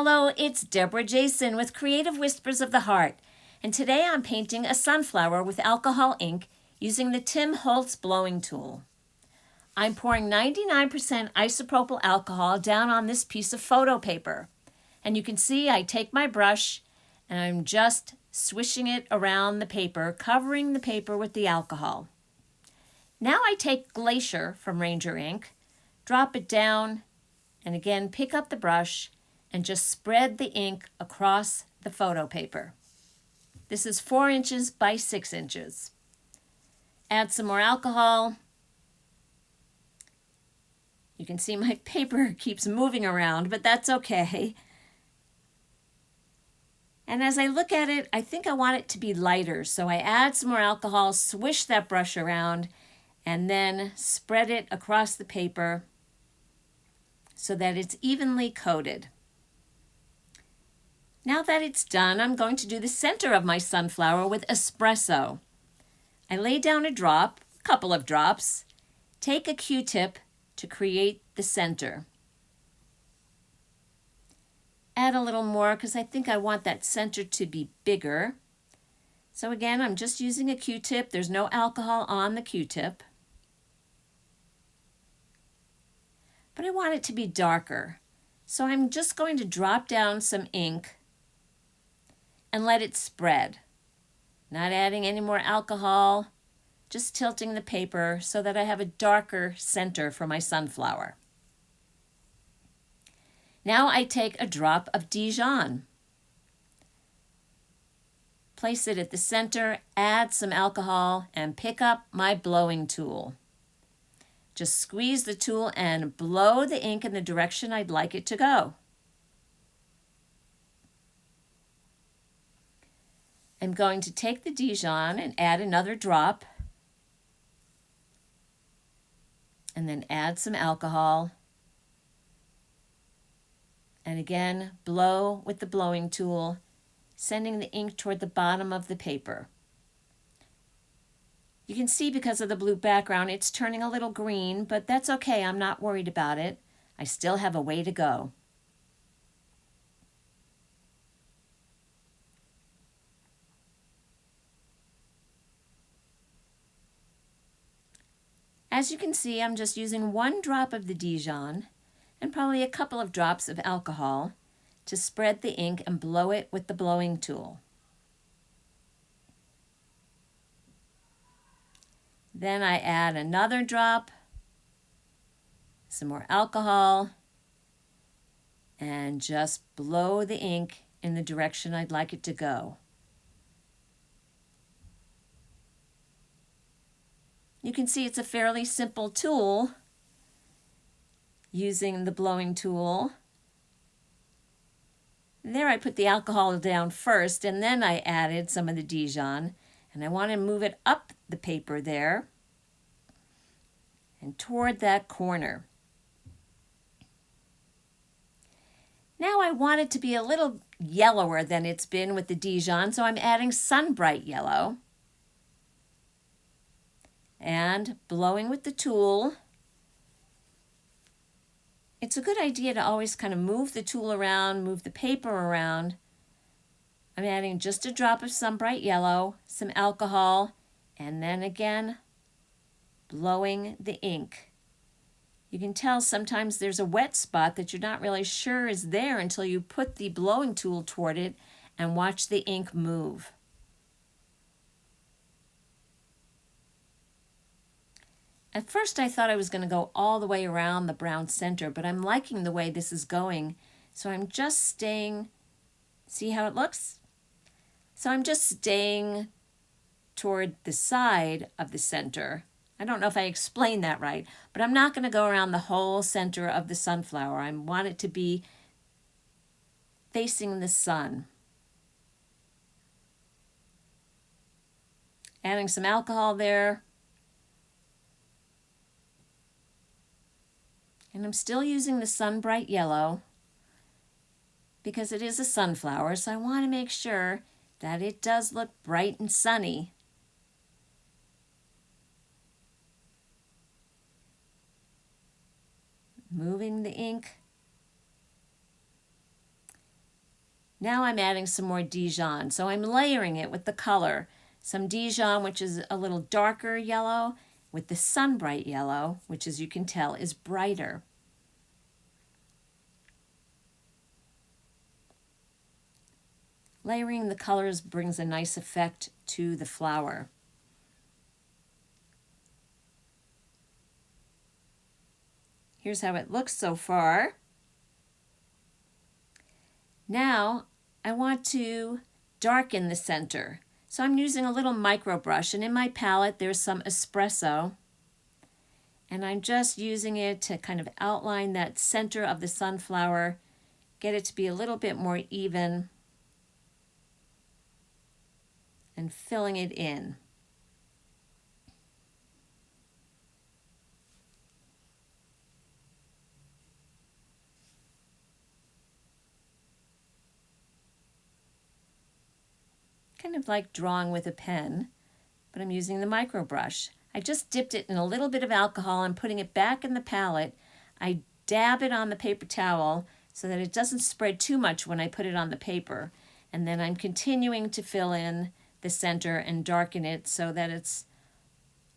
Hello, it's Debra Jason with Creative Whispers of the Heart, and today I'm painting a sunflower with alcohol ink using the Tim Holtz blowing tool. I'm pouring 99% isopropyl alcohol down on this piece of photo paper, and you can see I take my brush and I'm just swishing it around the paper, covering the paper with the alcohol. Now I take Glacier from Ranger Ink, drop it down, and again pick up the brush and just spread the ink across the photo paper. This is 4 inches by 6 inches. Add some more alcohol. You can see my paper keeps moving around, but that's okay. And as I look at it, I think I want it to be lighter, so I add some more alcohol, swish that brush around, and then spread it across the paper so that it's evenly coated. Now that it's done, I'm going to do the center of my sunflower with espresso. I lay down a couple of drops, take a Q-tip to create the center. Add a little more because I think I want that center to be bigger. So again, I'm just using a Q-tip. There's no alcohol on the Q-tip. But I want it to be darker. So I'm just going to drop down some ink and let it spread. Not adding any more alcohol, just tilting the paper so that I have a darker center for my sunflower. Now I take a drop of Dijon. Place it at the center, add some alcohol, and pick up my blowing tool. Just squeeze the tool and blow the ink in the direction I'd like it to go. I'm going to take the Dijon and add another drop, and then add some alcohol, and again blow with the blowing tool, sending the ink toward the bottom of the paper. You can see because of the blue background it's turning a little green, but that's okay, I'm not worried about it. I still have a way to go. As you can see, I'm just using 1 drop of the Dijon and probably a couple of drops of alcohol to spread the ink and blow it with the blowing tool. Then I add another drop, some more alcohol, and just blow the ink in the direction I'd like it to go. You can see it's a fairly simple tool using the blowing tool. There I put the alcohol down first and then I added some of the Dijon, and I want to move it up the paper there and toward that corner. Now I want it to be a little yellower than it's been with the Dijon, so I'm adding Sunbright Yellow. And blowing with the tool. It's a good idea to always kind of move the tool around, move the paper around. I'm adding just a drop of Sunbright Yellow, some alcohol, and then again blowing the ink. You can tell sometimes there's a wet spot that you're not really sure is there until you put the blowing tool toward it and watch the ink move. At first I thought I was going to go all the way around the brown center, but I'm liking the way this is going, so I'm just staying, see how it looks? So I'm just staying toward the side of the center. I don't know if I explained that right, but I'm not going to go around the whole center of the sunflower. I want it to be facing the sun. Adding some alcohol there. And I'm still using the Sunbright Yellow because it is a sunflower, so I want to make sure that it does look bright and sunny. Moving the ink Now I'm adding some more Dijon, so I'm layering it with the color. Some Dijon, which is a little darker yellow, with the Sunbright yellow, which as you can tell is brighter. Layering the colors brings a nice effect to the flower. Here's how it looks so far. Now I want to darken the center. So I'm using a little micro brush, and in my palette there's some espresso. And I'm just using it to kind of outline that center of the sunflower, get it to be a little bit more even, and filling it in. Kind of like drawing with a pen, but I'm using the micro brush. I just dipped it in a little bit of alcohol and putting it back in the palette. I dab it on the paper towel so that it doesn't spread too much when I put it on the paper. And then I'm continuing to fill in the center and darken it so that it's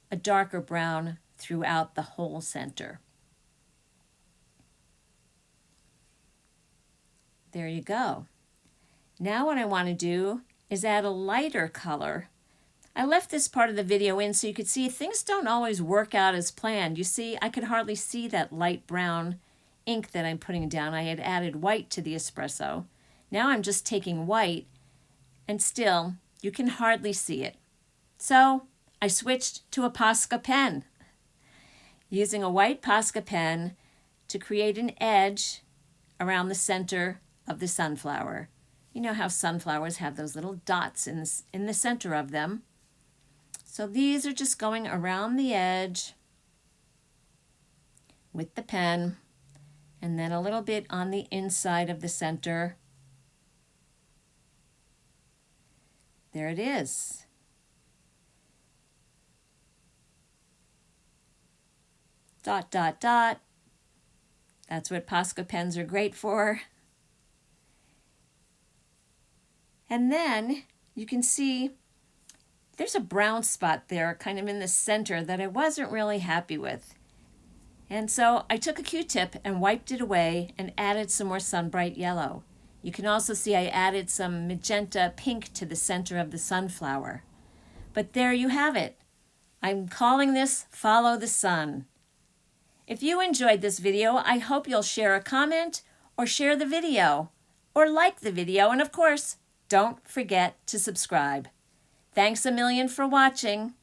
a darker brown throughout the whole center. There you go. Now what I want to do is add a lighter color. I left this part of the video in so you could see things don't always work out as planned. You see, I could hardly see that light brown ink that I'm putting down. I had added white to the espresso. Now I'm just taking white, and still you can hardly see it. So I switched to a Posca pen, using a white Posca pen to create an edge around the center of the sunflower. You know how sunflowers have those little dots in the center of them. So these are just going around the edge with the pen, and then a little bit on the inside of the center. There it is. Dot, dot, dot. That's what Posca pens are great for. And then you can see there's a brown spot there kind of in the center that I wasn't really happy with. And so I took a Q-tip and wiped it away and added some more Sunbright yellow. You can also see I added some magenta pink to the center of the sunflower. But there you have it. I'm calling this Follow the Sun. If you enjoyed this video, I hope you'll share a comment or share the video or like the video, and of course, don't forget to subscribe. Thanks a million for watching.